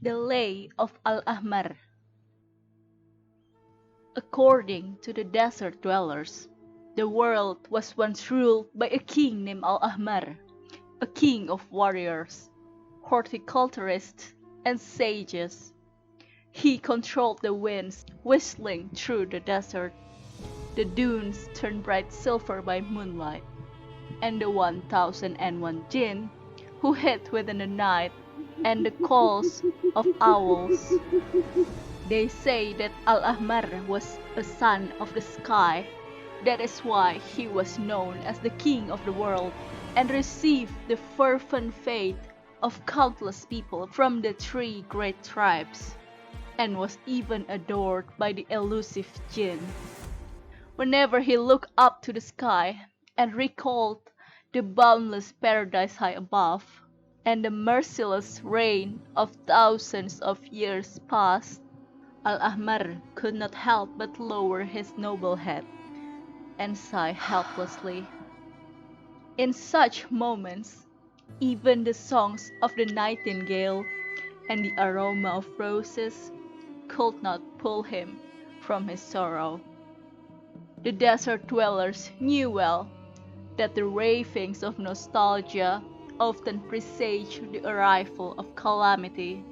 The Lay of Al-Ahmar. According to the desert dwellers, the world was once ruled by a king named Al-Ahmar, a king of warriors, horticulturists, and sages. He controlled the winds whistling through the desert. The dunes turned bright silver by moonlight, and the 1001 jinn who hid within the night, and the calls of owls. They say that Al-Ahmar was a son of the sky. That is why he was known as the king of the world, and received the fervent faith of countless people from the 3 great tribes, and was even adored by the elusive jinn. Whenever he looked up to the sky and recalled the boundless paradise high above, and the merciless reign of thousands of years past, Al-Ahmar could not help but lower his noble head and sigh helplessly. In such moments, even the songs of the nightingale and the aroma of roses could not pull him from his sorrow. The desert dwellers knew well that the ravings of nostalgia often presage the arrival of calamity.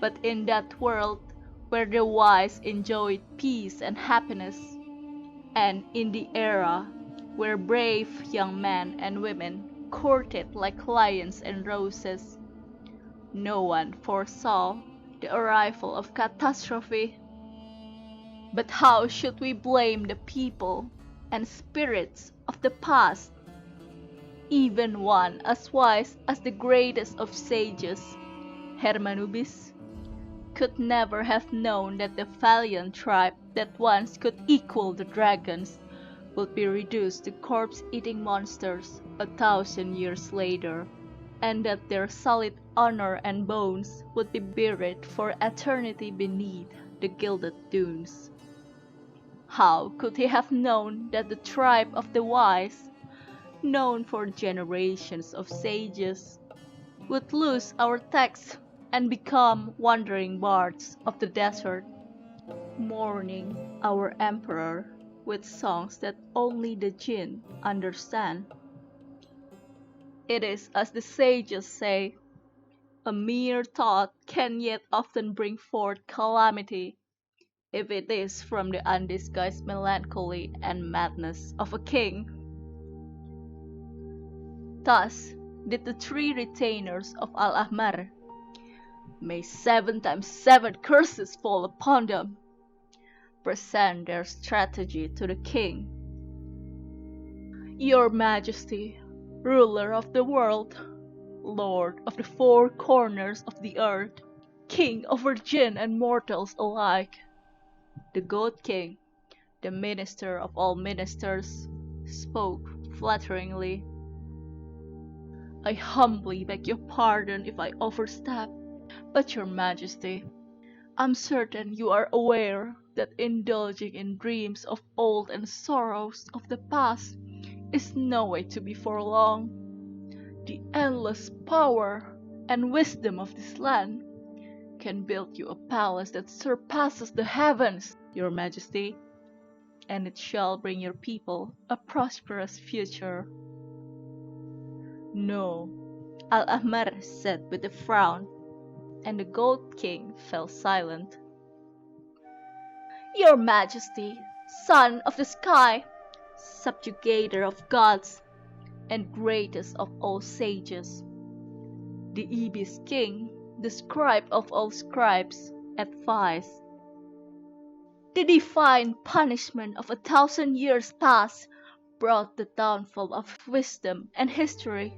But in that world where the wise enjoyed peace and happiness, and in the era where brave young men and women courted like lions and roses, no one foresaw the arrival of catastrophe. But how should we blame the people and spirits of the past? Even one as wise as the greatest of sages, Hermanubis, could never have known that the valiant tribe that once could equal the dragons would be reduced to corpse-eating monsters 1,000 years later, and that their solid honor and bones would be buried for eternity beneath the gilded dunes. How could he have known that the tribe of the wise, known for generations of sages, would lose our text and become wandering bards of the desert, mourning our emperor with songs that only the jinn understand? It is as the sages say, a mere thought can yet often bring forth calamity, if it is from the undisguised melancholy and madness of a king. Thus did the 3 retainers of Al-Ahmar, may 7 times 7 curses fall upon them, present their strategy to the king. Your Majesty, ruler of the world, lord of the 4 corners of the earth, king over jinn and mortals alike, the Goat King, the minister of all ministers, spoke flatteringly. I humbly beg your pardon if I overstep, but your Majesty, I'm certain you are aware that indulging in dreams of old and sorrows of the past is no way to be for long. The endless power and wisdom of this land can build you a palace that surpasses the heavens, your Majesty, and it shall bring your people a prosperous future. No, Al-Ahmar said with a frown, and the Goat King fell silent. Your Majesty, son of the sky, subjugator of gods, and greatest of all sages, the Ibis King, the scribe of all scribes, advised. The divine punishment of 1,000 years past brought the downfall of wisdom and history.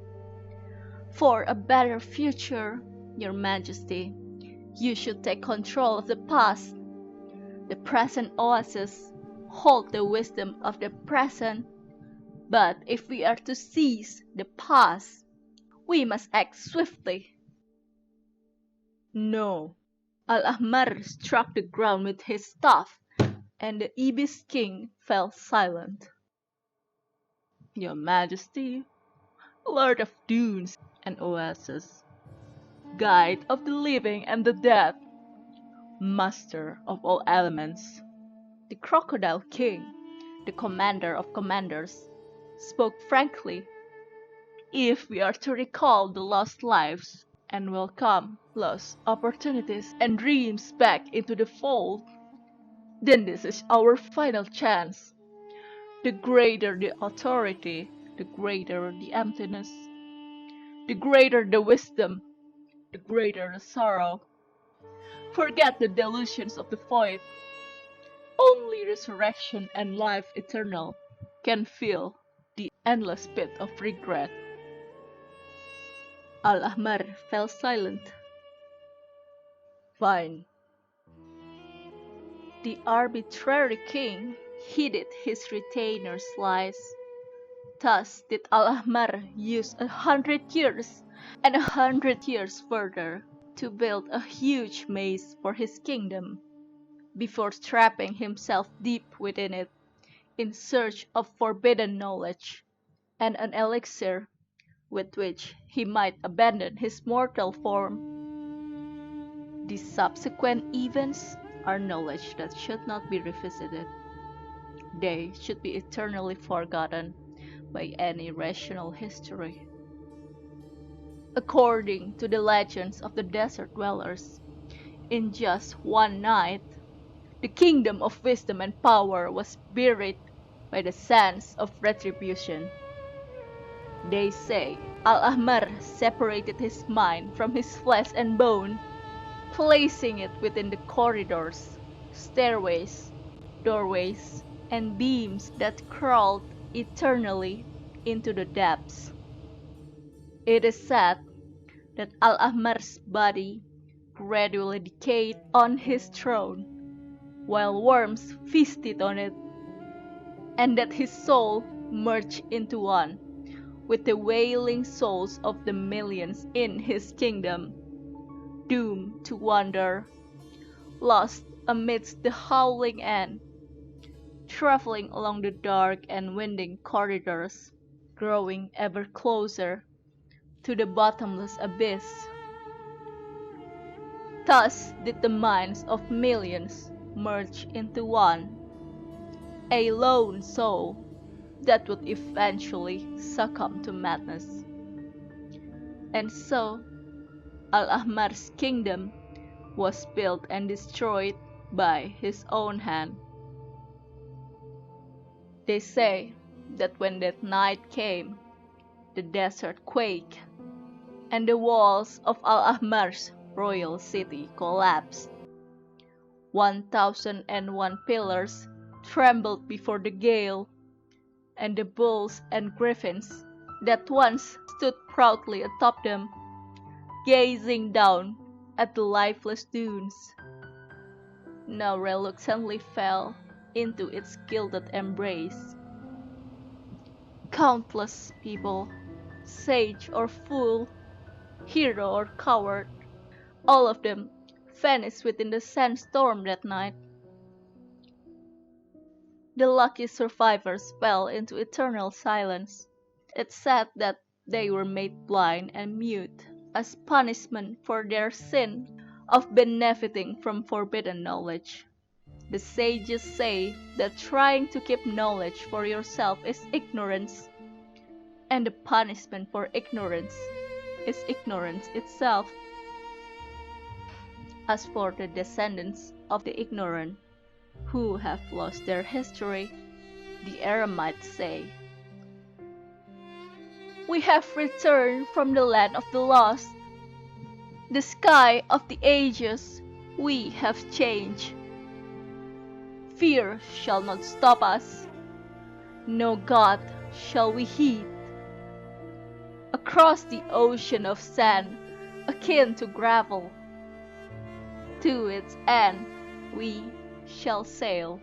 For a better future, your Majesty, you should take control of the past. The present oasis hold the wisdom of the present, but if we are to seize the past, we must act swiftly. No, Al-Ahmar struck the ground with his staff, and the Ibis King fell silent. Your Majesty, Lord of Dunes and Oasis, guide of the living and the dead, master of all elements. The Crocodile King, the commander of commanders, spoke frankly. If we are to recall the lost lives and welcome lost opportunities and dreams back into the fold, then this is our final chance. The greater the authority, the greater the emptiness. The greater the wisdom, the greater the sorrow. Forget the delusions of the void. Only resurrection and life eternal can fill the endless pit of regret. Al-Ahmar fell silent. Fine. The arbitrary king heeded his retainer's lies. Thus did Al-Ahmar use 100 years and 100 years further to build a huge maze for his kingdom, before trapping himself deep within it in search of forbidden knowledge and an elixir with which he might abandon his mortal form. The subsequent events are knowledge that should not be revisited. They should be eternally forgotten by any rational history. According to the legends of the desert dwellers, in just one night, the kingdom of wisdom and power was buried by the sands of retribution. They say Al-Ahmar separated his mind from his flesh and bone, placing it within the corridors, stairways, doorways, and beams that crawled eternally into the depths. It is said that Al-Ahmar's body gradually decayed on his throne, while worms feasted on it, and that his soul merged into one with the wailing souls of the millions in his kingdom, doomed to wander, lost amidst the howling end, traveling along the dark and winding corridors, growing ever closer to the bottomless abyss. Thus did the minds of millions merge into one, a lone soul that would eventually succumb to madness. And so, Al-Ahmar's kingdom was built and destroyed by his own hand. They say that when that night came, the desert quaked, and the walls of Al-Ahmar's royal city collapsed. 1,001 pillars trembled before the gale, and the bulls and griffins that once stood proudly atop them, gazing down at the lifeless dunes, now reluctantly fell into its gilded embrace. Countless people, sage or fool, hero or coward, all of them vanished within the sandstorm that night. The lucky survivors fell into eternal silence. It's said that they were made blind and mute as punishment for their sin of benefiting from forbidden knowledge. The sages say that trying to keep knowledge for yourself is ignorance, and the punishment for ignorance is ignorance itself. As for the descendants of the ignorant, who have lost their history, the Eremites say, "We have returned from the land of the lost. The sky of the ages we have changed. Fear shall not stop us. No God shall we heed. Across the ocean of sand, akin to gravel, to its end we shall sail."